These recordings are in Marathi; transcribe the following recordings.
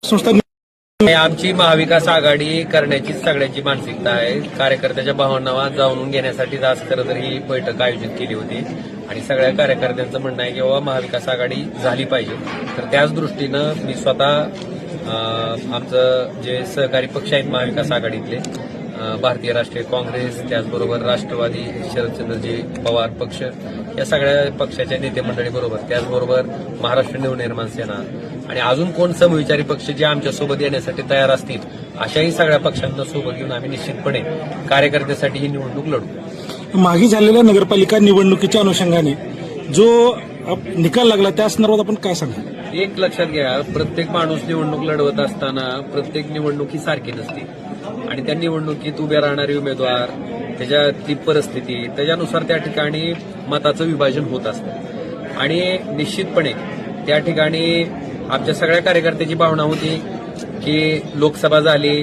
संस्था आमची महाविकास आघाडी करण्याची सगळ्यांची मानसिकता आहे. कार्यकर्त्याच्या भावना जाणून घेण्यासाठी आज खरं तर ही बैठक आयोजित केली होती आणि सगळ्या कार्यकर्त्यांचं म्हणणं आहे की बाबा महाविकास आघाडी झाली पाहिजे. तर त्याच दृष्टीनं मी स्वतः आमचं जे सहकारी पक्ष आहेत महाविकास आघाडीतले भारतीय राष्ट्रीय काँग्रेस, त्याचबरोबर राष्ट्रवादी शरदचंद्रजी पवार पक्ष, या सगळ्या पक्षाच्या नेते मंडळीबरोबर, त्याचबरोबर महाराष्ट्र नवनिर्माण सेना आणि अजून कोण समविचारी पक्ष जे आमच्यासोबत येण्यासाठी तयार असतील, अशाही सगळ्या पक्षांना सोबत घेऊन आम्ही निश्चितपणे कार्यकर्त्यासाठी ही निवडणूक लढू. मागे झालेल्या नगरपालिका निवडणुकीच्या अनुषंगाने जो निकाल लागला त्या संदर्भात आपण काय सांगा? एक लक्षात घ्या, प्रत्येक माणूस निवडणूक लढवत असताना प्रत्येक निवडणूक ही सारखी नसते आणि त्या निवडणुकीत उभे राहणारे उमेदवार, त्याच्यातली परिस्थिती, त्याच्यानुसार त्या ठिकाणी मताचं विभाजन होत असतं आणि निश्चितपणे त्या ठिकाणी आमच्या सगळ्या कार्यकर्त्याची भावना होती की लोकसभा झाली,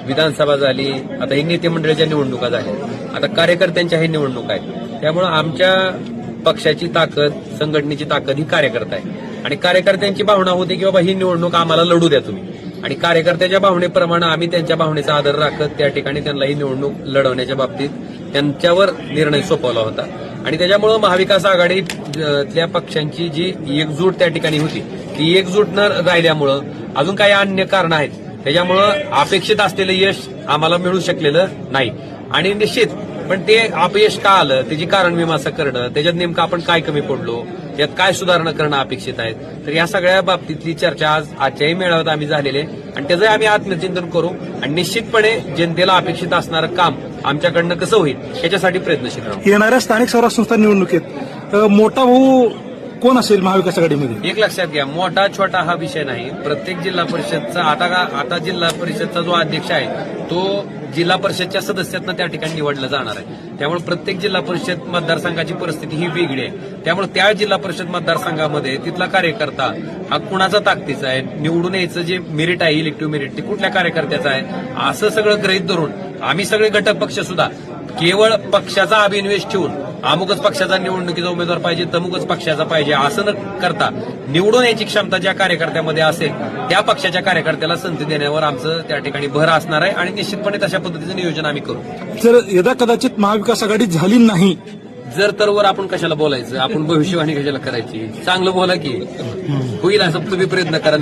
विधानसभा झाली, आता ही नेते मंडळाच्या निवडणुका झाल्या, आता कार्यकर्त्यांच्या ही निवडणूक आहेत. त्यामुळे आमच्या पक्षाची ताकद, संघटनेची ताकद ही कार्यकर्ता आहे आणि कार्यकर्त्यांची भावना होती की बाबा ही निवडणूक आम्हाला लढू द्या तुम्ही, आणि कार्यकर्त्याच्या भावनेप्रमाणे आम्ही त्यांच्या भावनेचा आदर राखत त्या ठिकाणी त्यांना ही निवडणूक लढवण्याच्या बाबतीत त्यांच्यावर निर्णय सोपवला होता. आणि त्याच्यामुळे महाविकास आघाडीतल्या पक्षांची जी एकजूट त्या ठिकाणी होती ती एकजूट न राहिल्यामुळं अजून काही अन्य कारण आहेत, त्याच्यामुळं अपेक्षित असलेलं यश आम्हाला मिळू शकलेलं नाही. आणि निश्चित पण ते अपयश का आलं त्याची कारण मीमांसा करणं, त्याच्यात नेमकं आपण काय कमी पडलो, त्यात काय सुधारणा करणं अपेक्षित आहे. तर या सगळ्या बाबतीतली चर्चा आजच्याही मेळाव्यात आम्ही झालेली आहे आणि त्याचं आम्ही आत्मचिंतन करू आणि निश्चितपणे जनतेला अपेक्षित असणारं काम आमच्याकडनं कसं होईल याच्यासाठी प्रयत्नशील राहू. येणाऱ्या स्थानिक स्वराज्य संस्था निवडणुकीत मोठा भाऊ कोण असेल महाविकास आघाडीमध्ये? एक लक्षात घ्या, मोठा छोटा हा विषय नाही. प्रत्येक जिल्हा परिषदचा आता जिल्हा परिषदचा जो अध्यक्ष आहे तो जिल्हा परिषदच्या सदस्यातनं त्या ठिकाणी निवडला जाणार आहे. त्यामुळे प्रत्येक जिल्हा परिषद मतदारसंघाची परिस्थिती ही वेगळी आहे. त्यामुळे त्या जिल्हा परिषद मतदारसंघामध्ये तिथला कार्यकर्ता हा कुणाचा ताकदीचा आहे, निवडून यायचं जे मेरिट आहे, इलेक्टिव्ह मेरिट, ते कुठल्या कार्यकर्त्याचं आहे, असं सगळं गृहीत धरून आम्ही सगळे घटक पक्ष सुद्धा केवळ पक्षाचा अभिनिवेश ठेवून अमुकच पक्षाचा निवडणुकीचा उमेदवार पाहिजे, तमुकच पक्षाचा पाहिजे असं न करता निवडून यायची क्षमता ज्या कार्यकर्त्यामध्ये असेल त्या पक्षाच्या कार्यकर्त्याला संधी देण्यावर आमचं त्या ठिकाणी भर असणार आहे आणि निश्चितपणे तशा पद्धतीचं नियोजन आम्ही करू. जर यदा कदाचित महाविकास आघाडी झाली नाही, जर तरवर आपण कशाला बोलायचं, आपण भविष्यवाणी कशाला करायची, चांगलं बोला की होईल असं तुम्ही प्रयत्न करा.